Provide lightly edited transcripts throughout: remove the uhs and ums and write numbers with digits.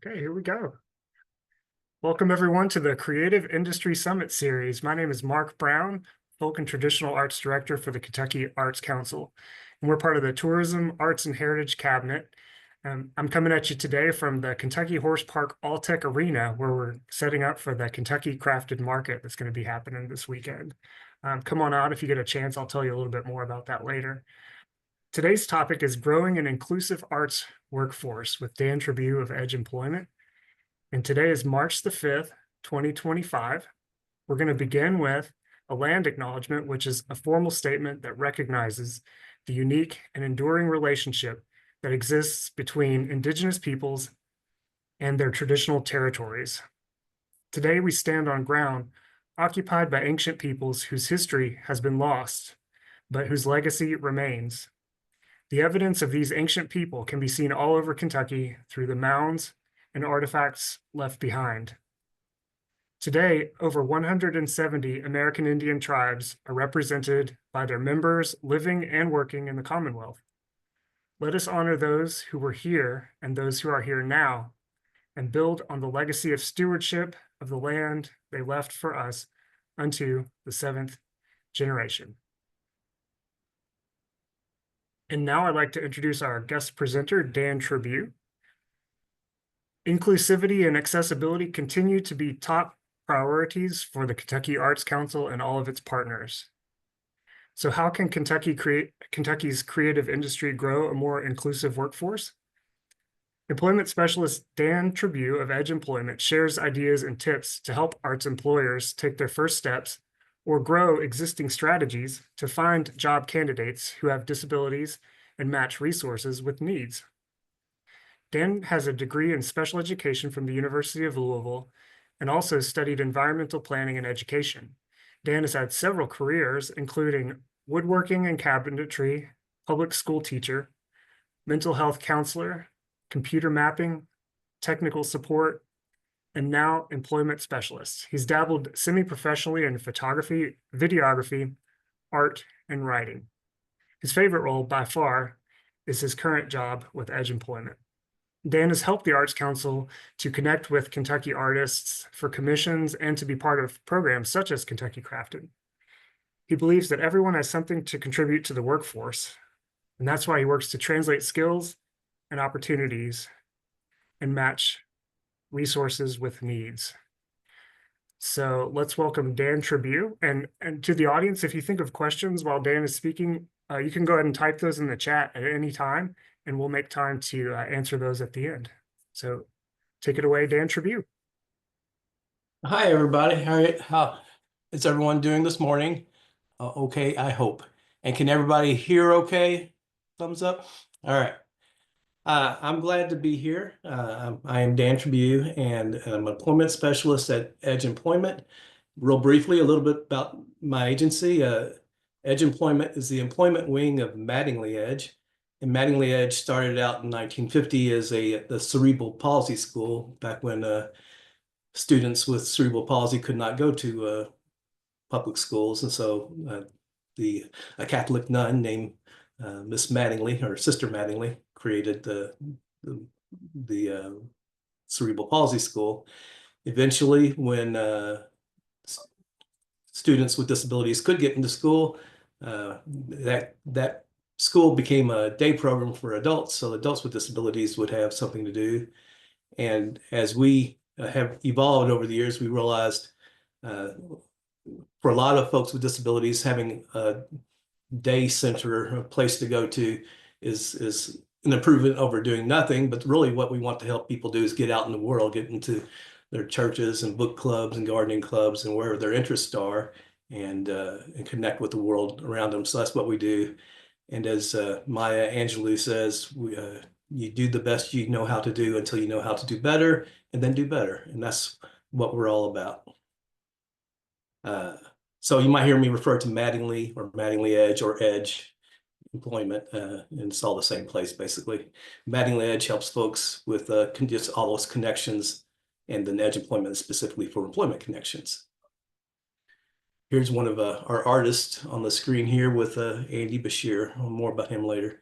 Okay, here we go. Welcome everyone to the Creative Industry Summit Series. My name is Mark Brown, Folk and Traditional Arts Director for the Kentucky Arts Council. And we're part of the Tourism, Arts and Heritage Cabinet. I'm coming at you today from the Kentucky Horse Park All-Tech Arena, where we're setting up for the Kentucky Crafted Market that's going to be happening this weekend. Come on out if you get a chance. I'll tell you a little bit more about that later. Today's topic is Growing an Inclusive Arts Workforce with Dan Trabue of Edge Employment. And today is March the 5th, 2025. We're going to begin with a land acknowledgement, which is a formal statement that recognizes the unique and enduring relationship that exists between Indigenous peoples and their traditional territories. Today, we stand on ground occupied by ancient peoples whose history has been lost, but whose legacy remains. The evidence of these ancient people can be seen all over Kentucky through the mounds and artifacts left behind. Today, over 170 American Indian tribes are represented by their members living and working in the Commonwealth. Let us honor those who were here and those who are here now, and build on the legacy of stewardship of the land they left for us unto the seventh generation. And now I'd like to introduce our guest presenter, Dan Trabue. Inclusivity and accessibility continue to be top priorities for the Kentucky Arts Council and all of its partners. So how can Kentucky's creative industry grow a more inclusive workforce? Employment specialist Dan Trabue of Edge Employment shares ideas and tips to help arts employers take their first steps or grow existing strategies to find job candidates who have disabilities and match resources with needs. Dan has a degree in special education from the University of Louisville and also studied environmental planning and education. Dan has had several careers, including woodworking and cabinetry, public school teacher, mental health counselor, computer mapping, technical support, and now employment specialist. He's dabbled semi-professionally in photography, videography, art, and writing. His favorite role by far is his current job with Edge Employment. Dan has helped the Arts Council to connect with Kentucky artists for commissions and to be part of programs such as Kentucky Crafted. He believes that everyone has something to contribute to the workforce, and that's why he works to translate skills and opportunities and match resources with needs. So let's welcome Dan Trabue. And to the audience, if you think of questions while Dan is speaking, you can go ahead and type those in the chat at any time, and we'll make time to answer those at the end. So take it away, Dan Trabue. Hi, everybody. How is everyone doing this morning? Okay, I hope. And can everybody hear okay? Thumbs up. All right. I'm glad to be here. I am Dan Trabue, and I'm an employment specialist at Edge Employment. Real briefly, a little bit about my agency. Edge Employment is the employment wing of Mattingly Edge. And Mattingly Edge started out in 1950 as the cerebral palsy school, back when students with cerebral palsy could not go to public schools. And so a Catholic nun named Miss Mattingly, or Sister Mattingly, created the cerebral palsy school. Eventually, when students with disabilities could get into school, that school became a day program for adults, so adults with disabilities would have something to do. And as we have evolved over the years, we realized for a lot of folks with disabilities, having a day center, a place to go to, is an improvement over doing nothing. But really what we want to help people do is get out in the world, get into their churches and book clubs and gardening clubs and wherever their interests are, and connect with the world around them. So that's what we do. And as Maya Angelou says, you do the best you know how to do until you know how to do better, and then do better. And that's what we're all about. So you might hear me refer to Mattingly or Mattingly Edge or Edge Employment, and it's all the same place, basically. Mattingly Edge helps folks with just all those connections, and then Edge Employment is specifically for employment connections. Here's one of our artists on the screen here with Andy Bashir. More about him later.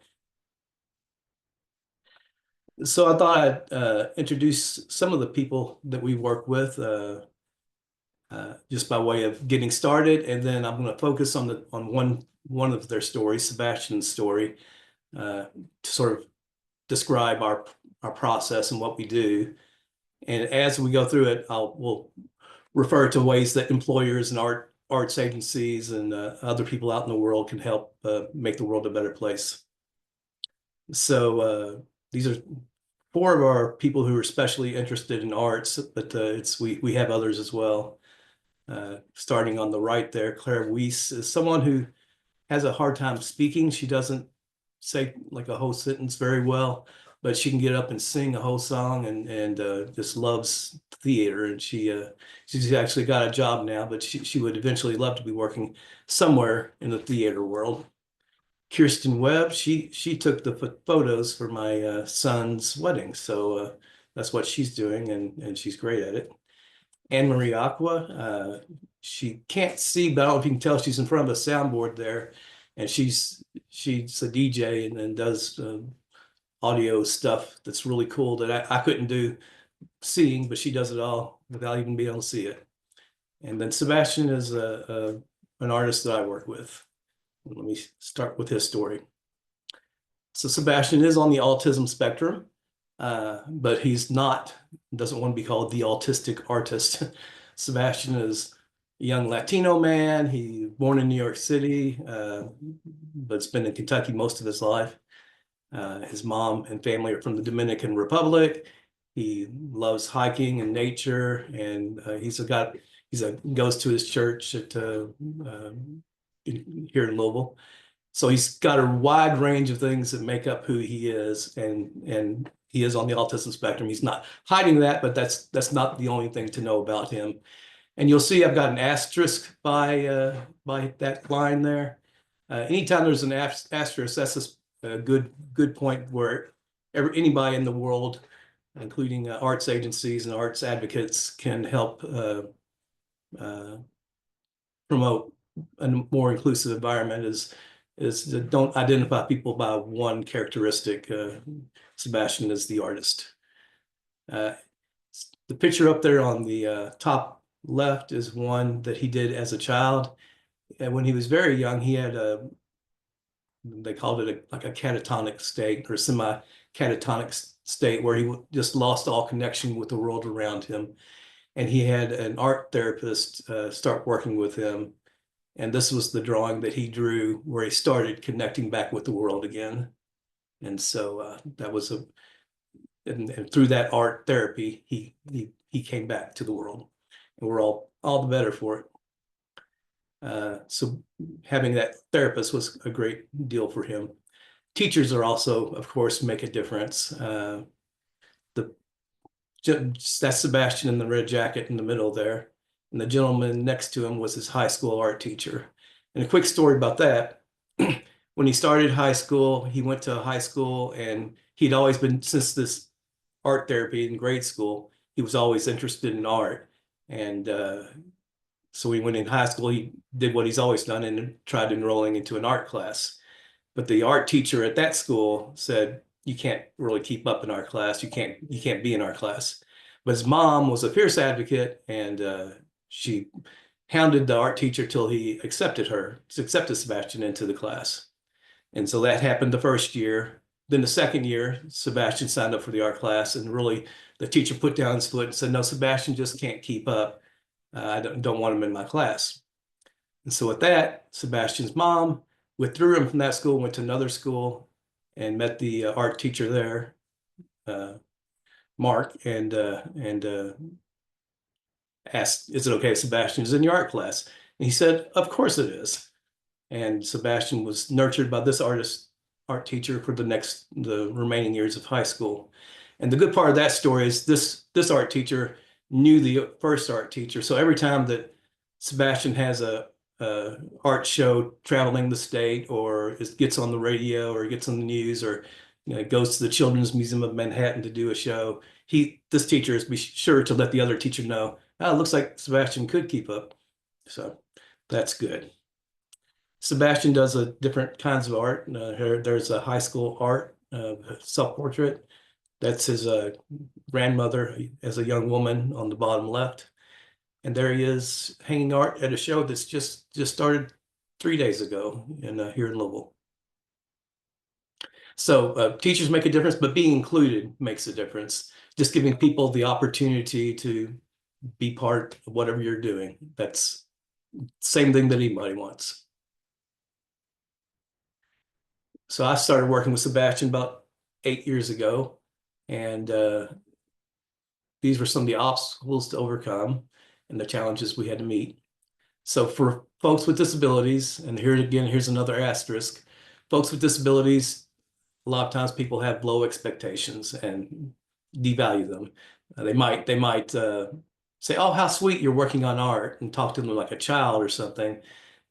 So I thought I'd introduce some of the people that we work with just by way of getting started, and then I'm going to focus on one of their stories, Sebastian's story, to sort of describe our process and what we do. And as we go through it, we'll refer to ways that employers and arts agencies and other people out in the world can help make the world a better place. So these are four of our people who are especially interested in arts, but we have others as well. Starting on the right there, Claire Weiss is someone who has a hard time speaking. She doesn't say like a whole sentence very well, but she can get up and sing a whole song and just loves theater. And she's actually got a job now, but she would eventually love to be working somewhere in the theater world. Kirsten Webb, she took the photos for my son's wedding, so that's what she's doing, and she's great at it. Anne Marie Aqua, she can't see, but I don't know if you can tell she's in front of a soundboard there, and she's a DJ and does audio stuff that's really cool that I couldn't do seeing, but she does it all without even being able to see it. And then Sebastian is an artist that I work with. Let me start with his story. So Sebastian is on the autism spectrum, but he's doesn't want to be called the autistic artist. Sebastian is a young Latino man. He was born in New York City, but's been in Kentucky most of his life. His mom and family are from the Dominican Republic. He loves hiking and nature, and goes to his church here in Louisville. So he's got a wide range of things that make up who he is, and he is on the autism spectrum. He's not hiding that, but that's not the only thing to know about him. And you'll see I've got an asterisk by that line there. Anytime there's an asterisk, that's a good point where anybody in the world, including arts agencies and arts advocates, can help promote a more inclusive environment. Is don't identify people by one characteristic. Sebastian is the artist. The picture up there on the top left is one that he did as a child. And when he was very young, he had they called it like a catatonic state or semi-catatonic state where he just lost all connection with the world around him. And he had an art therapist start working with him. And this was the drawing that he drew where he started connecting back with the world again. And so that was and through that art therapy, he came back to the world, and we're all the better for it. So having that therapist was a great deal for him. Teachers are also, of course, make a difference. That's Sebastian in the red jacket in the middle there. And the gentleman next to him was his high school art teacher. And a quick story about that. When he started high school, he went to high school, and he'd always been, since this art therapy in grade school, he was always interested in art. And so he went in high school, he did what he's always done and tried enrolling into an art class. But the art teacher at that school said, you can't really keep up in our class. You can't be in our class. But his mom was a fierce advocate, and she hounded the art teacher till he accepted Sebastian into the class. And so that happened the first year. Then the second year, Sebastian signed up for the art class, and really the teacher put down his foot and said, no, Sebastian just can't keep up. I don't want him in my class. And so with that, Sebastian's mom withdrew him from that school, went to another school, and met the art teacher there, Mark, and asked, is it okay if Sebastian is in your art class? And he said, of course it is. And Sebastian was nurtured by this art teacher for the remaining years of high school. And the good part of that story is this art teacher knew the first art teacher. So every time that Sebastian has a art show traveling the state, or gets on the radio, or gets on the news, or goes to the Children's Museum of Manhattan to do a show, this teacher is be sure to let the other teacher know, oh, it looks like Sebastian could keep up. So that's good. Sebastian does different kinds of art. There's a high school art, self-portrait That's his grandmother as a young woman on the bottom left. And there he is hanging art at a show that's just started 3 days ago here in Louisville. So teachers make a difference, but being included makes a difference. Just giving people the opportunity to be part of whatever you're doing. That's the same thing that anybody wants. So I started working with Sebastian about 8 years ago, and these were some of the obstacles to overcome and the challenges we had to meet. So for folks with disabilities, and here again, here's another asterisk, folks with disabilities, a lot of times people have low expectations and devalue them. They might say, "Oh, how sweet you're working on art," and talk to them like a child or something,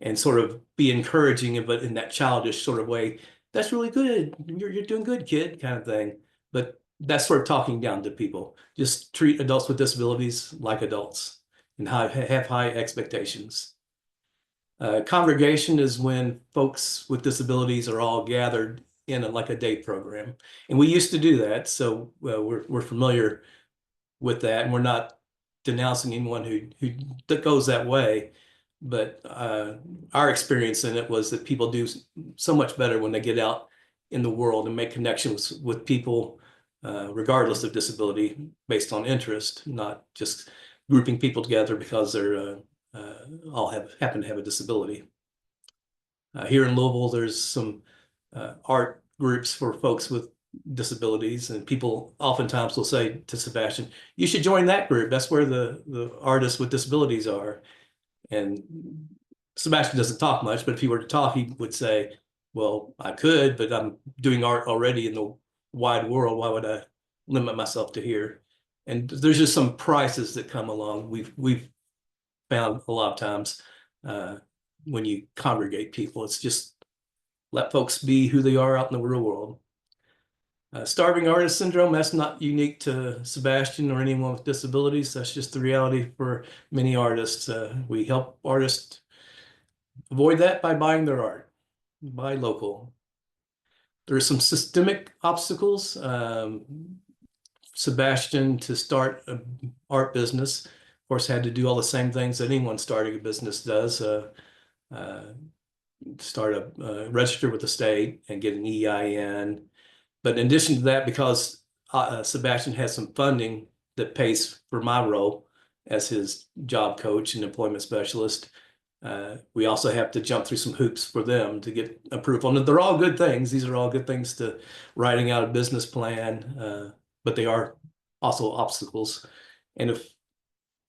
and sort of be encouraging, but in that childish sort of way. "That's really good. You're doing good, kid," kind of thing. But that's sort of talking down to people. Just treat adults with disabilities like adults and have high expectations. Congregation is when folks with disabilities are all gathered in like a day program. And we used to do that, so we're familiar with that, and we're not denouncing anyone who that goes that way. But our experience in it was that people do so much better when they get out in the world and make connections with people, regardless of disability, based on interest, not just grouping people together because they're all happen to have a disability. Here in Louisville, there's some art groups for folks with disabilities, and people oftentimes will say to Sebastian, "You should join that group. That's where the artists with disabilities are." And Sebastian doesn't talk much, but if he were to talk, he would say, "Well, I could, but I'm doing art already in the wide world. Why would I limit myself to here?" And there's just some prices that come along. We've found a lot of times when you congregate people, it's just let folks be who they are out in the real world. Starving artist syndrome, that's not unique to Sebastian or anyone with disabilities. That's just the reality for many artists. We help artists avoid that by buying their art, buy local. There are some systemic obstacles. Sebastian, to start an art business, of course, had to do all the same things that anyone starting a business does. Register with the state and get an EIN. But in addition to that, because Sebastian has some funding that pays for my role as his job coach and employment specialist, we also have to jump through some hoops for them to get approval. And they're all good things. These are all good things to writing out a business plan, but they are also obstacles. And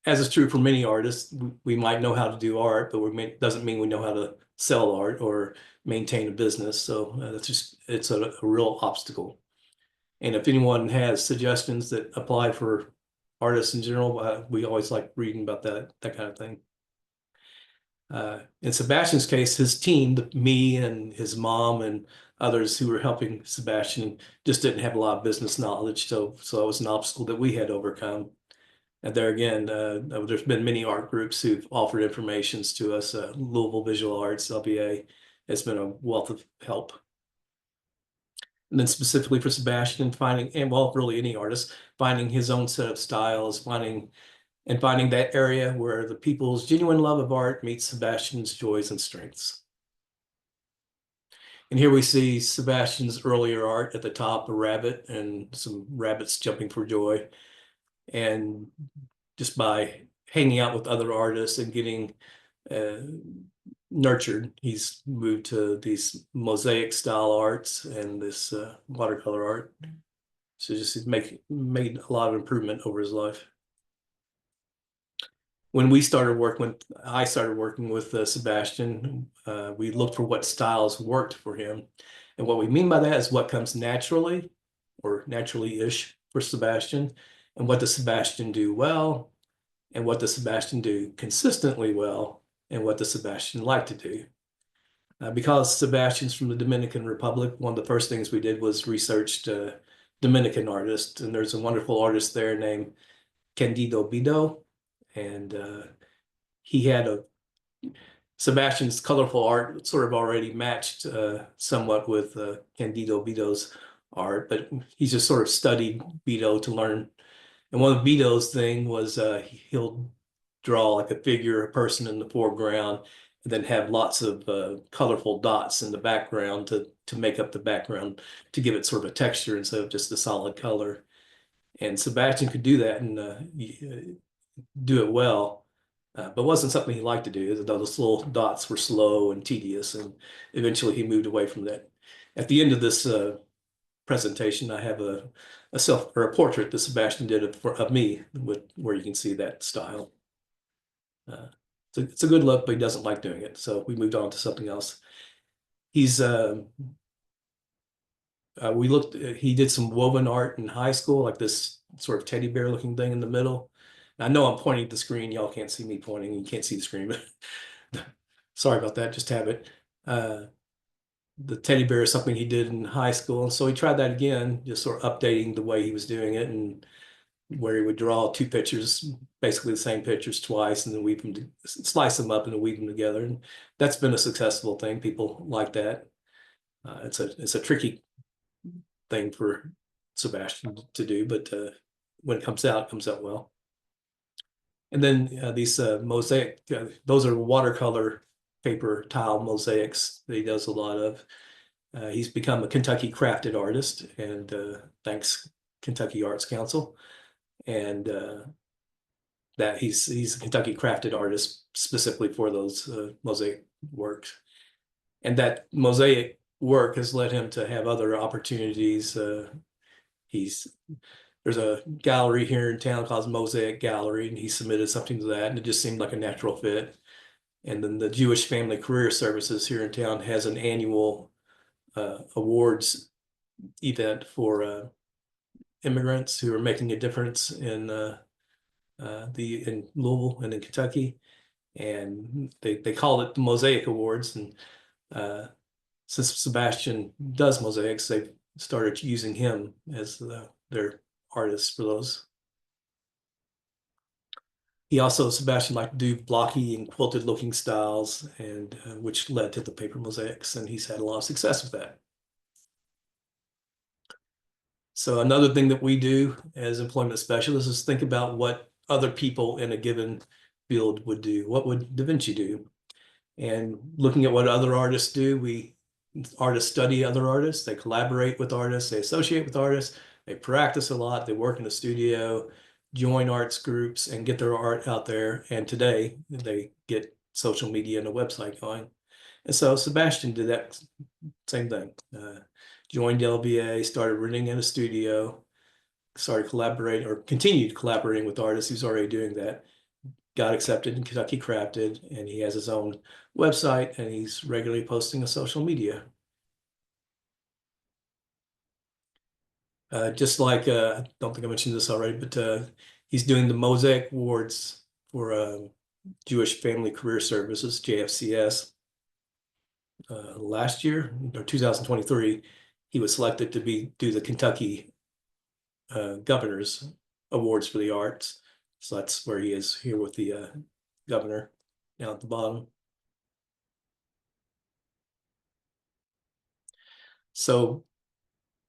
as is true for many artists, we might know how to do art, but doesn't mean we know how to sell art or maintain a business. So it's a real obstacle. And if anyone has suggestions that apply for artists in general, we always like reading about that kind of thing. In Sebastian's case, his team, me and his mom and others who were helping Sebastian, just didn't have a lot of business knowledge. So it was an obstacle that we had to overcome. And there again, there's been many art groups who've offered informations to us. Louisville Visual Arts, LVA, has been a wealth of help. And then specifically for Sebastian, really any artist, finding his own set of styles, finding that area where the people's genuine love of art meets Sebastian's joys and strengths. And here we see Sebastian's earlier art at the top, a rabbit and some rabbits jumping for joy. And just by hanging out with other artists and getting nurtured, he's moved to these mosaic style arts and this watercolor art. So just made a lot of improvement over his life. When I started working with Sebastian, we looked for what styles worked for him. And what we mean by that is what comes naturally or naturally-ish for Sebastian, and what does Sebastian do well, and what does Sebastian do consistently well, and what does Sebastian like to do. Because Sebastian's from the Dominican Republic, one of the first things we did was researched Dominican artists, and there's a wonderful artist there named Candido Bido, and he had Sebastian's colorful art sort of already matched somewhat with Candido Bido's art, but he just sort of studied Vito to learn. And one of Vito's thing was he'll draw like a figure, a person in the foreground, and then have lots of colorful dots in the background to make up the background to give it sort of a texture instead of just a solid color. And Sebastian could do that and do it well, but wasn't something he liked to do. Those little dots were slow and tedious, and eventually he moved away from that. At the end of this presentation, I have a portrait that Sebastian did of me, where you can see that style. It's a good look, but he doesn't like doing it, so we moved on to something else. He's he did some woven art in high school, like this sort of teddy bear looking thing in the middle. I know I'm pointing at the screen. Y'all can't see me pointing. You can't see the screen, but sorry about that. Just have it. The teddy bear is something he did in high school. And so he tried that again, just sort of updating the way he was doing it, and where he would draw two pictures, basically the same pictures twice, and then weave them, slice them up and weave them together. And that's been a successful thing. People like that. It's a tricky thing for Sebastian to do, but when it comes out well. And then these mosaic, those are watercolor paper tile mosaics that he does a lot of. He's become a Kentucky crafted artist, and thanks Kentucky Arts Council, and that he's a Kentucky crafted artist specifically for those mosaic works. And that mosaic work has led him to have other opportunities. There's a gallery here in town called Mosaic Gallery, and he submitted something to that, and it just seemed like a natural fit. And then the Jewish Family Career Services here in town has an annual awards event for immigrants who are making a difference in Louisville and in Kentucky, and they call it the Mosaic Awards. And since Sebastian does mosaics, they've started using him as their artist for those. He also, Sebastian, liked to do blocky and quilted looking styles, and which led to the paper mosaics, and he's had a lot of success with that. So another thing that we do as employment specialists is think about what other people in a given field would do. What would Da Vinci do? And looking at what other artists do, artists study other artists, they collaborate with artists, they associate with artists, they practice a lot, they work in a studio, join arts groups, and get their art out there. And today they get social media and a website going. And so Sebastian did that same thing. Joined LBA, started renting in a studio, started collaborating or continued collaborating with artists who's already doing that. Got accepted in Kentucky Crafted, and he has his own website, and he's regularly posting on social media. Just like, I don't think I mentioned this already, but he's doing the Mosaic Awards for Jewish Family Career Services, JFCS. Last year, or 2023, he was selected to do the Kentucky Governor's Awards for the Arts. So that's where he is here with the governor down at the bottom. So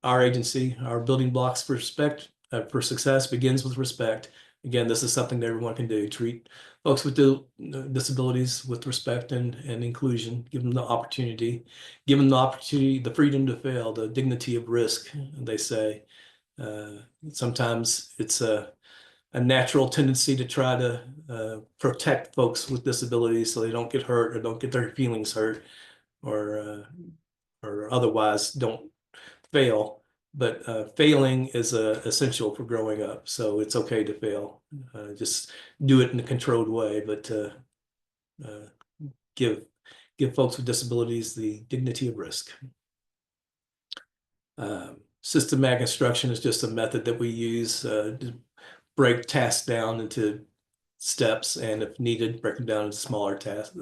our agency, our building blocks for success begins with respect. Again, this is something that everyone can do. Treat folks with disabilities with respect and inclusion. Give them the opportunity. Give them the opportunity, the freedom to fail, the dignity of risk, they say. Sometimes it's a natural tendency to try to protect folks with disabilities so they don't get hurt or don't get their feelings hurt or otherwise don't fail. But failing is essential for growing up. So it's okay to fail. Just do it in a controlled way, but give folks with disabilities the dignity of risk. Systematic instruction is just a method that we use to break tasks down into steps, and if needed, break them down into smaller tasks,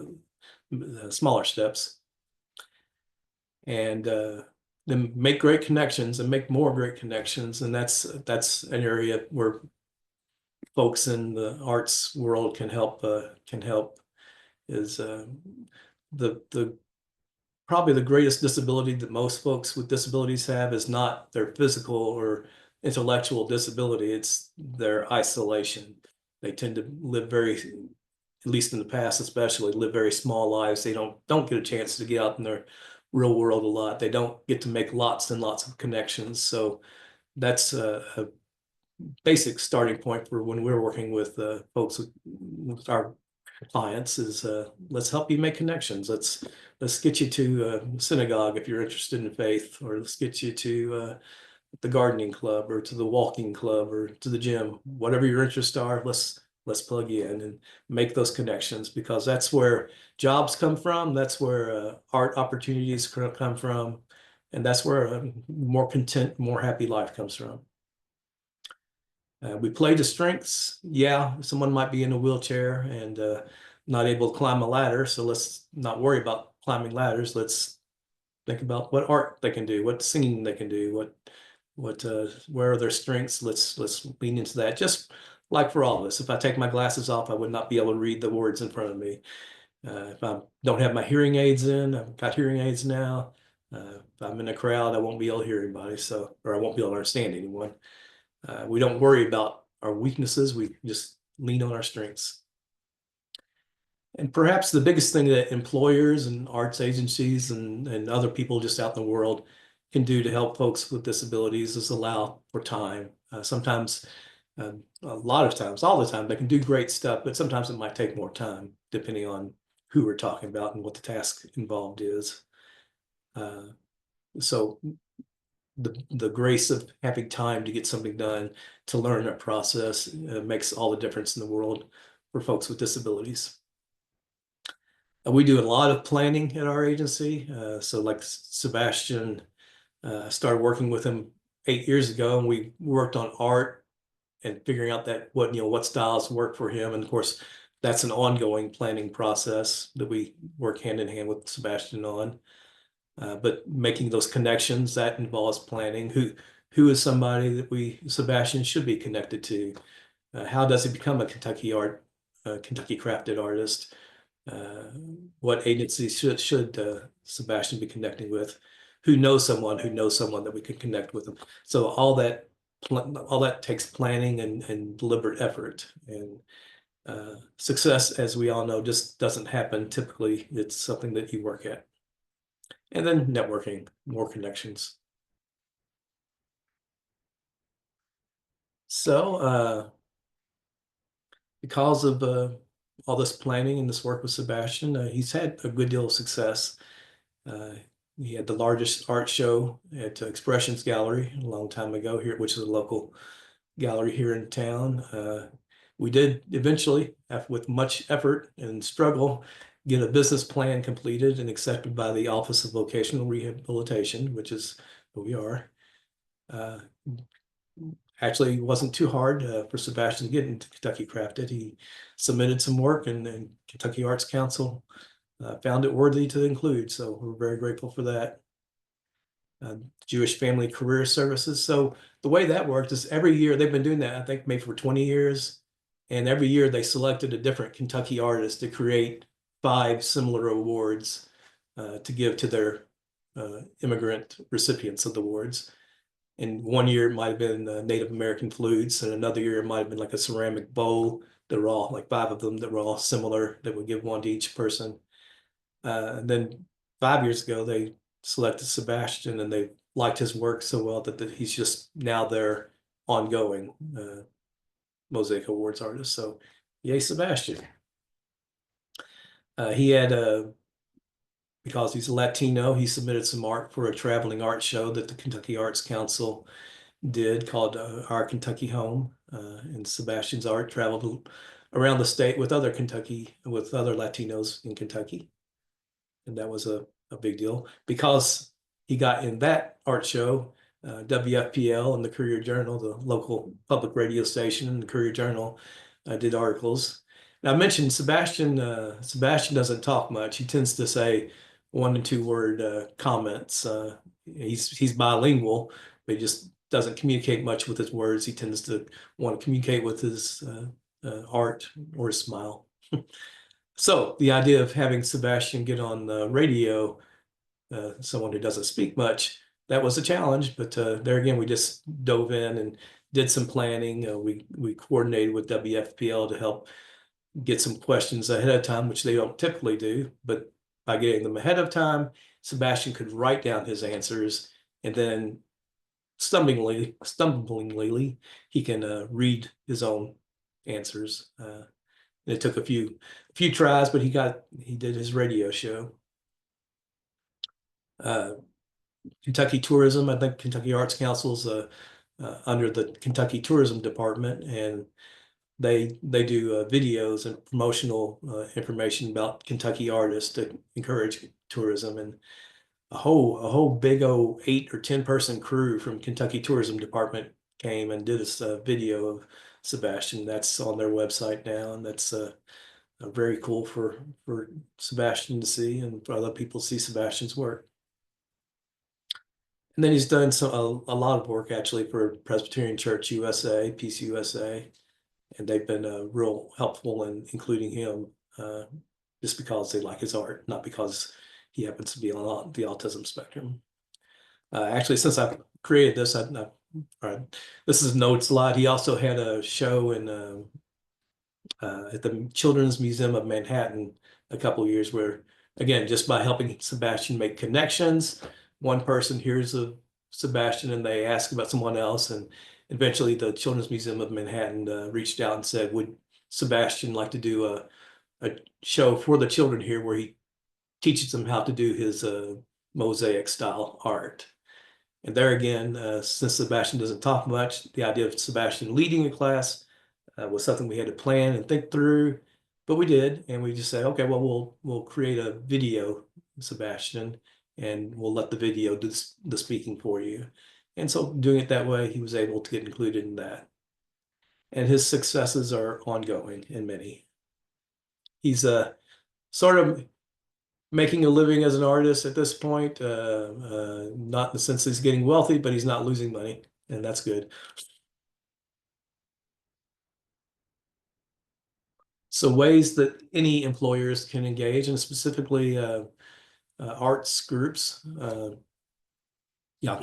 smaller steps. And then make great connections and make more great connections. And that's an area where folks in the arts world can help is the probably the greatest disability that most folks with disabilities have is not their physical or intellectual disability, it's their isolation. They tend to live very, at least in the past especially, live very small lives. They don't get a chance to get out in their real world a lot. They don't get to make lots and lots of connections. So that's a basic starting point for when we're working with folks with our clients is let's help you make connections. Let's get you to synagogue if you're interested in faith, or let's get you to the gardening club or to the walking club or to the gym. Whatever your interests are, let's plug you in and make those connections, because that's where jobs come from. That's where art opportunities come from, and that's where a more content, more happy life comes from. We play to strengths. Yeah, someone might be in a wheelchair and not able to climb a ladder. So let's not worry about climbing ladders. Let's think about what art they can do, what singing they can do, where are their strengths. Let's lean into that. Just like for all of us, if I take my glasses off, I would not be able to read the words in front of me. If I don't have my hearing aids in, I've got hearing aids now. If I'm in a crowd, I won't be able to hear anybody, or I won't be able to understand anyone. We don't worry about our weaknesses. We just lean on our strengths. And perhaps the biggest thing that employers and arts agencies and other people just out in the world can do to help folks with disabilities is allow for time. Sometimes, a lot of times, all the time, they can do great stuff, but sometimes it might take more time depending on who we're talking about and what the task involved is. So the grace of having time to get something done, to learn a process, makes all the difference in the world for folks with disabilities. We do a lot of planning at our agency. So like Sebastian, started working with him 8 years ago, and we worked on art and figuring out what styles work for him. And of course, that's an ongoing planning process that we work hand in hand with Sebastian on. But making those connections, that involves planning. Who is somebody that Sebastian should be connected to? How does he become a Kentucky crafted artist? What agencies should Sebastian be connecting with? Who knows someone that we could connect with them? So all that takes planning and deliberate effort. And success, as we all know, just doesn't happen typically. It's something that you work at. And then networking, more connections. So because of all this planning and this work with Sebastian, he's had a good deal of success. He had the largest art show at Expressions Gallery a long time ago here, which is a local gallery here in town. We did eventually, with much effort and struggle, get a business plan completed and accepted by the Office of Vocational Rehabilitation, which is who we are. Actually, it wasn't too hard for Sebastian to get into Kentucky Crafted. He submitted some work, and Kentucky Arts Council found it worthy to include. So we're very grateful for that. Jewish Family Career Services. So the way that worked is every year, they've been doing that, I think maybe for 20 years. And every year they selected a different Kentucky artist to create 5 similar awards to give to their immigrant recipients of the awards. And one year it might have been Native American flutes, and another year it might have been like a ceramic bowl. They were all like 5 of them that were all similar, that would give one to each person. And then 5 years ago, they selected Sebastian, and they liked his work so well that he's just now their ongoing Mosaic Awards artist. So yay, Sebastian. He had because he's a Latino, he submitted some art for a traveling art show that the Kentucky Arts Council did called Our Kentucky Home. And Sebastian's art traveled around the state with other Latinos in Kentucky. And that was a big deal because he got in that art show, WFPL and the Courier Journal, the local public radio station, and the Courier Journal did articles. Now, I mentioned Sebastian. Sebastian doesn't talk much. He tends to say 1 and 2 word comments. He's bilingual, but he just doesn't communicate much with his words. He tends to want to communicate with his art or his smile. So the idea of having Sebastian get on the radio someone who doesn't speak much, that was a challenge. But there again, we just dove in and did some planning. We coordinated with WFPL to help get some questions ahead of time, which they don't typically do. But by getting them ahead of time, Sebastian could write down his answers, and then stumblingly, he can read his own answers. It took a few tries, but he did his radio show. Kentucky Tourism, I think Kentucky Arts Council's under the Kentucky Tourism Department, and they do videos and promotional information about Kentucky artists to encourage tourism. And a whole big old 8 or 10 person crew from Kentucky Tourism Department came and did a video of Sebastian. That's on their website now, and that's very cool for Sebastian to see and for other people to see Sebastian's work. And then he's done a lot of work actually for Presbyterian Church USA, Peace USA, and they've been real helpful in including him just because they like his art, not because he happens to be on the autism spectrum. Actually, since I've created this, this is no slide. He also had a show in at the Children's Museum of Manhattan a couple of years where, again, just by helping Sebastian make connections, one person hears of Sebastian and they ask about someone else, and eventually the Children's Museum of Manhattan reached out and said, would Sebastian like to do a show for the children here where he teaches them how to do his mosaic style art. And there again, since Sebastian doesn't talk much, the idea of Sebastian leading a class was something we had to plan and think through, but we did, and we just said, okay, well, we'll create a video, Sebastian, and we'll let the video do the speaking for you. And so doing it that way, he was able to get included in that. And his successes are ongoing and many. He's sort of making a living as an artist at this point, not in the sense that he's getting wealthy, but he's not losing money, and that's good. So ways that any employers can engage, and specifically arts groups. Yeah,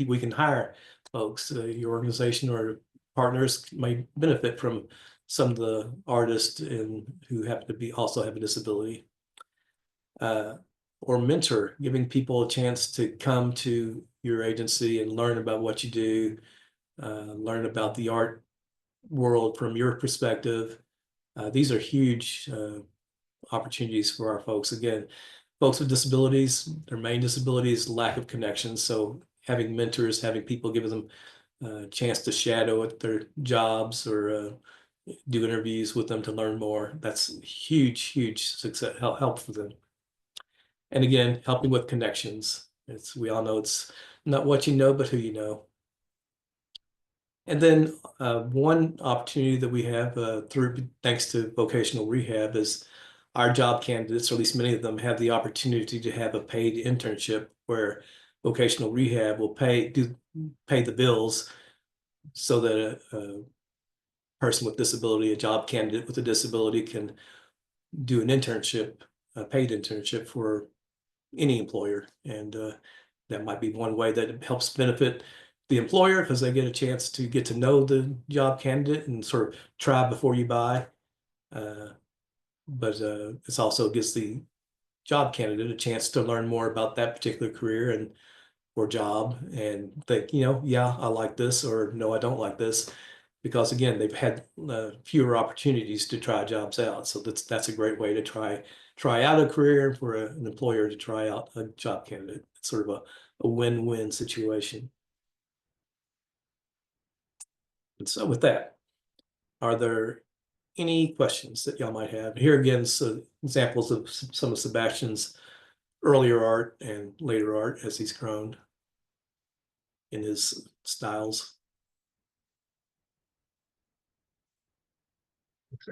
we can hire folks. Your organization or partners may benefit from some of the artists who happen to also have a disability. Or mentor, giving people a chance to come to your agency and learn about what you do, learn about the art world from your perspective. These are huge opportunities for our folks. Again, folks with disabilities, their main disability is lack of connection. So having mentors, having people give them a chance to shadow at their jobs or do interviews with them to learn more, that's huge success, help for them. And again, helping with connections. We all know it's not what you know, but who you know. And then one opportunity that we have thanks to vocational rehab, is our job candidates, or at least many of them, have the opportunity to have a paid internship where vocational rehab will pay the bills so that a person with disability, a job candidate with a disability, can do an internship, a paid internship for any employer. And that might be one way that it helps benefit the employer because they get a chance to get to know the job candidate and sort of try before you buy. But it also gives the job candidate a chance to learn more about that particular career or job and think, yeah, I like this, or no, I don't like this. Because again, they've had fewer opportunities to try jobs out. So that's a great way to try out a career, for an employer to try out a job candidate. It's sort of a win-win situation. And so with that, are there any questions that y'all might have? Here again, so examples of some of Sebastian's earlier art and later art as he's grown in his styles.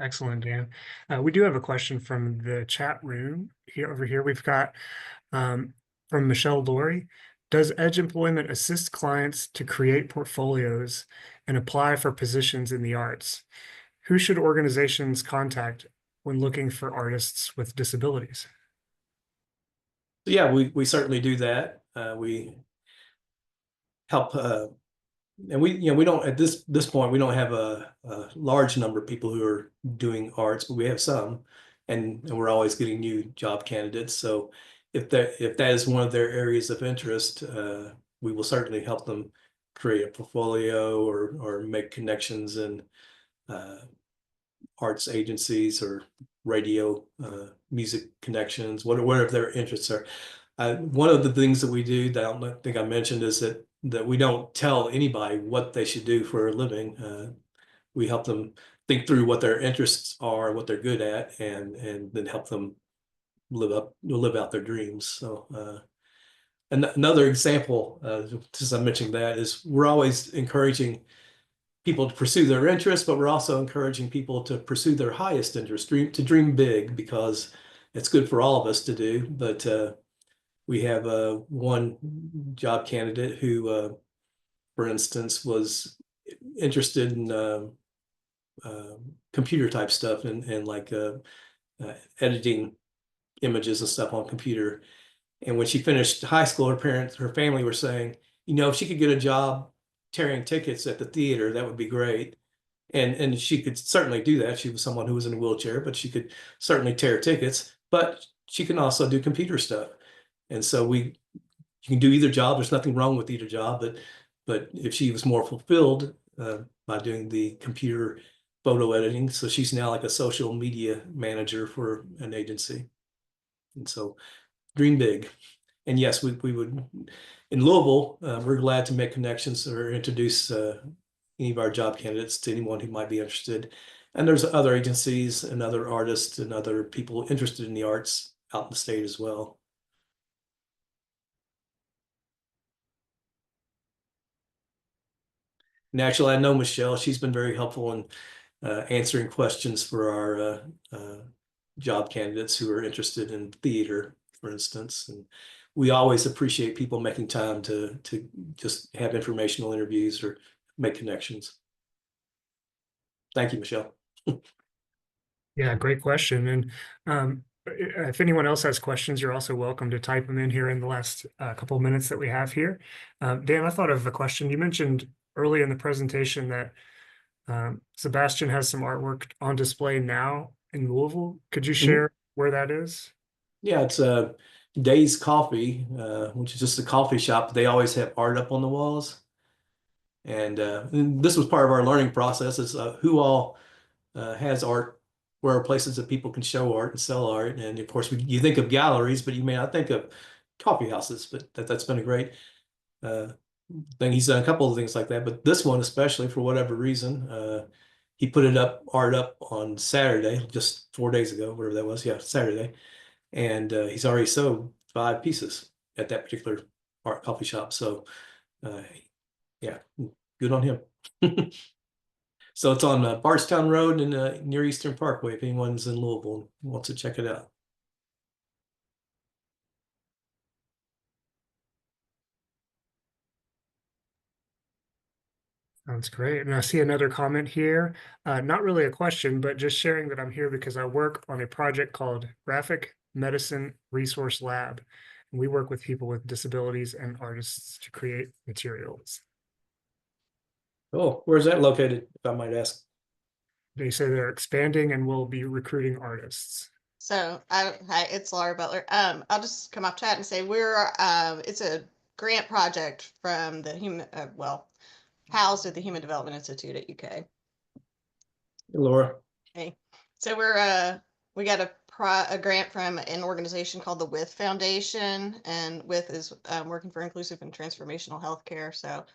Excellent, Dan. We do have a question from the chat room over here. We've got from Michelle Laurie. Does Edge Employment assist clients to create portfolios and apply for positions in the arts? Who should organizations contact when looking for artists with disabilities? yeah, we certainly do that. We help, and we don't at this point we don't have a large number of people who are doing arts, but we have some, and we're always getting new job candidates. So if that is one of their areas of interest, we will certainly help them create a portfolio or make connections in uh, arts agencies or radio, music connections, whatever their interests are. One of the things that we do that I don't think I mentioned is that we don't tell anybody what they should do for a living. We help them think through what their interests are, what they're good at, and then help them live out their dreams. So, and another example, since I'm mentioning that, is we're always encouraging people to pursue their interests, but we're also encouraging people to pursue their highest interest, to dream big, because it's good for all of us to do. But we have one job candidate who, for instance, was interested in computer type stuff and like editing images and stuff on computer. And when she finished high school, her family were saying, if she could get a job tearing tickets at the theater, that would be great. And she could certainly do that. She was someone who was in a wheelchair, but she could certainly tear tickets. But she can also do computer stuff. And so you can do either job. There's nothing wrong with either job, but if she was more fulfilled by doing the computer photo editing, so she's now like a social media manager for an agency. And so dream big. And yes, we would in Louisville, we're glad to make connections or introduce any of our job candidates to anyone who might be interested. And there's other agencies and other artists and other people interested in the arts out in the state as well. And actually, I know Michelle, she's been very helpful in answering questions for our job candidates who are interested in theater, for instance. And we always appreciate people making time to just have informational interviews or make connections. Thank you, Michelle. Yeah, great question. And if anyone else has questions, you're also welcome to type them in here in the last couple of minutes that we have here. Dan, I thought of a question. You mentioned early in the presentation that Sebastian has some artwork on display now in Louisville. Could you Mhm. share where that is? Yeah, it's Days Coffee, which is just a coffee shop. They always have art up on the walls. And this was part of our learning process is who all has art, where are places that people can show art and sell art. And of course, you think of galleries, but you may not think of coffee houses. But that's been a great uh, thing. He's done a couple of things like that, but this one especially, for whatever reason, he put art up on Saturday, just 4 days ago, whatever that was. Yeah, Saturday, and he's already sold 5 pieces at that particular art coffee shop. So, uh, yeah, good on him. So it's on Bardstown Road and near Eastern Parkway. If anyone's in Louisville and wants to check it out. Sounds great. And I see another comment here. Not really a question, but just sharing that I'm here because I work on a project called Graphic Medicine Resource Lab. And we work with people with disabilities and artists to create materials. Oh, where's that located, if I might ask? They say they're expanding and will be recruiting artists. So hi, it's Laura Butler. I'll just come off chat and say it's a grant project from the housed at the Human Development Institute at UK. Laura. Okay, so we got a grant from an organization called the With Foundation, and With is working for inclusive and transformational healthcare. So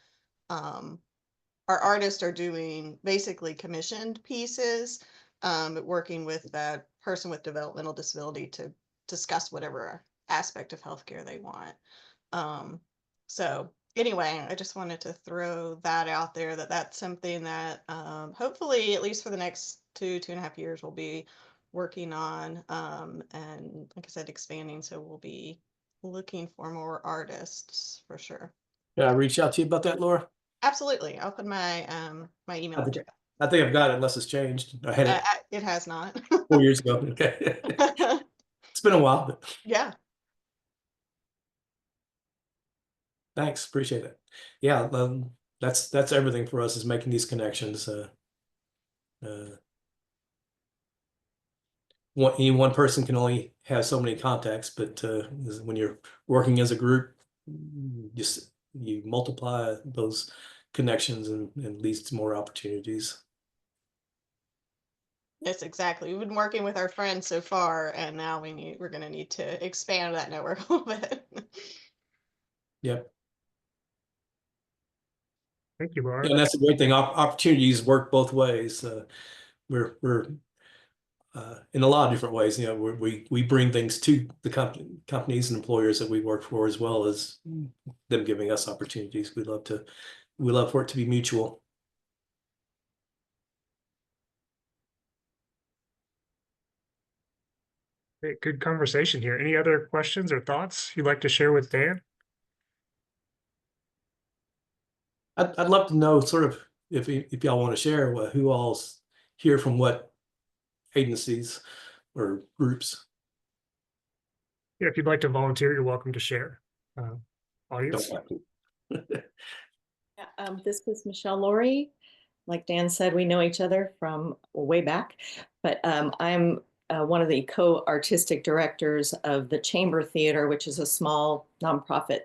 our artists are doing basically commissioned pieces, working with that person with developmental disability to discuss whatever aspect of healthcare they want. So anyway, I just wanted to throw that out there that's something that hopefully, at least for the next 2.5 years, we'll be working on. And like I said, expanding. So we'll be looking for more artists for sure. Yeah, I reach out to you about that, Laura. Absolutely. I'll put my my email I in think chat. I think I've got it unless it's changed. I had it It has not. 4 years ago. Okay. It's been a while, but Yeah. Thanks, appreciate it. Yeah, that's everything for us, is making these connections. One person can only have so many contacts, but when you're working as a group, you multiply those connections and leads to more opportunities. Yes, exactly. We've been working with our friends so far, and now we're going to need to expand that network a little bit. Yep. Thank you, Laura. Yeah, and that's a great thing. Opportunities work both ways. We're in a lot of different ways. You know, we bring things to the companies and employers that we work for, as well as them giving us opportunities. We love for it to be mutual. Great, good conversation here. Any other questions or thoughts you'd like to share with Dan? I'd love to know, sort of, if y'all want to share who all's here from what agencies or groups. Yeah, if you'd like to volunteer, you're welcome to share. Don't Audience. have to. Yeah, this is Michelle Laurie. Like Dan said, we know each other from way back, but I'm one of the co-artistic directors of the Chamber Theater, which is a small nonprofit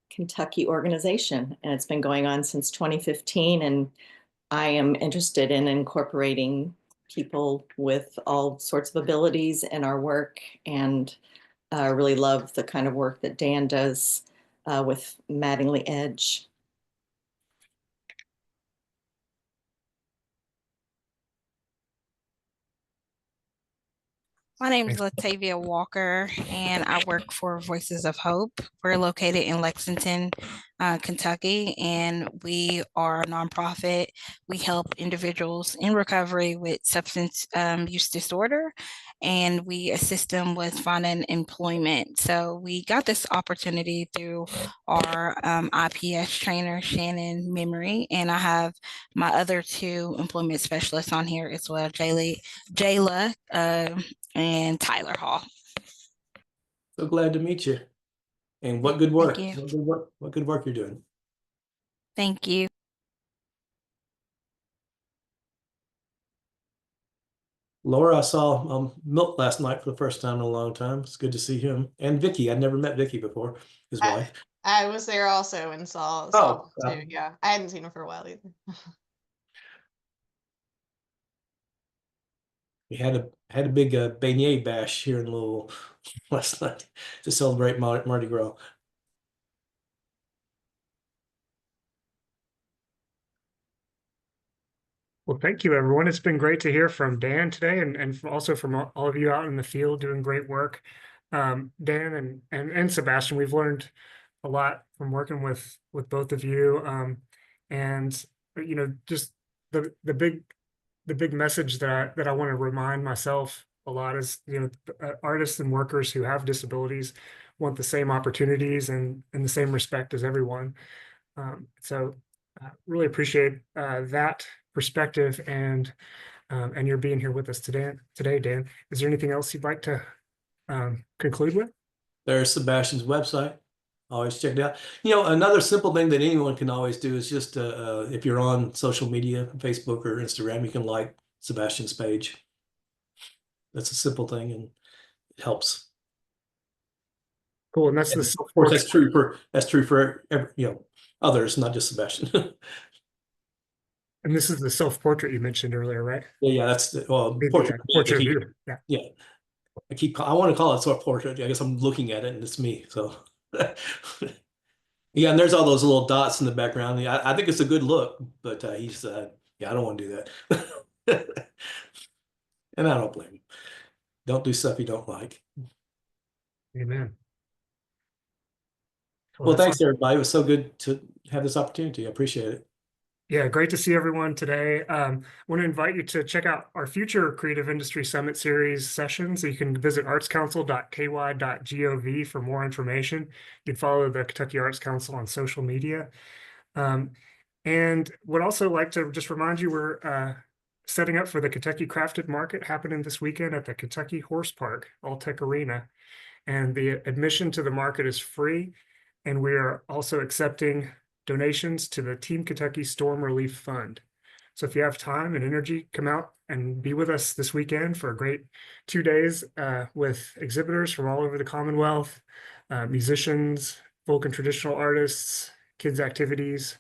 Kentucky organization, and it's been going on since 2015. And I am interested in incorporating people with all sorts of abilities in our work, and really love the kind of work that Dan does with Mattingly Edge. My name is Latavia Walker, and I work for Voices of Hope. We're located in Lexington, Kentucky, and we are a nonprofit. We help individuals in recovery with substance use disorder, and we assist them with finding employment. So we got this opportunity through our IPS trainer, Shannon Memory, and I have my other two employment specialists on here as well, Jayla, and Tyler Hall. So glad to meet you. And what good work. Thank you. What good work you're doing. Thank you. Laura, I saw Milt last night for the first time in a long time. It's good to see him. And Vicky. I'd never met Vicky before, his wife. I was there also and saw Oh, him too. Yeah, I hadn't seen him for a while either. We had a big beignet bash here in Louisville last night to celebrate Mardi Gras. Well, thank you, everyone. It's been great to hear from Dan today, and also from all of you out in the field doing great work. Dan and Sebastian, we've learned a lot from working with both of you. And you know, just the big message that I want to remind myself a lot is, you know, artists and workers who have disabilities want the same opportunities and the same respect as everyone. So really appreciate that perspective and your being here with us today, Dan. Is there anything else you'd like to conclude with? There's Sebastian's website. Always check it out. You know, another simple thing that anyone can always do is just if you're on social media, Facebook or Instagram, you can like Sebastian's page. That's a simple thing, and it helps. Cool, and that's And the of course that's true for others, not just Sebastian. And this is the self-portrait you mentioned earlier, right? Yeah, that's the Portrait of you. Yeah. Yeah. I want to call it self-portrait. I guess I'm looking at it and it's me. So yeah, and there's all those little dots in the background. Yeah, I think it's a good look, but he's yeah, I don't want to do that. And I don't blame him. Don't do stuff you don't like. Amen. Well, thanks everybody. It was so good to have this opportunity. I appreciate it. Yeah, great to see everyone today. I want to invite you to check out our future Creative Industry Summit Series sessions. You can visit artscouncil.ky.gov for more information. You can follow the Kentucky Arts Council on social media. And would also like to just remind you, we're setting up for the Kentucky Crafted Market happening this weekend at the Kentucky Horse Park, All Tech Arena. And the admission to the market is free. And we are also accepting donations to the Team Kentucky Storm Relief Fund. So if you have time and energy, come out and be with us this weekend for a great 2 days with exhibitors from all over the Commonwealth, musicians, folk and traditional artists, kids activities,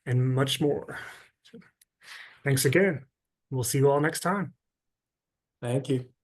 and much more. So, thanks again. We'll see you all next time. Thank you.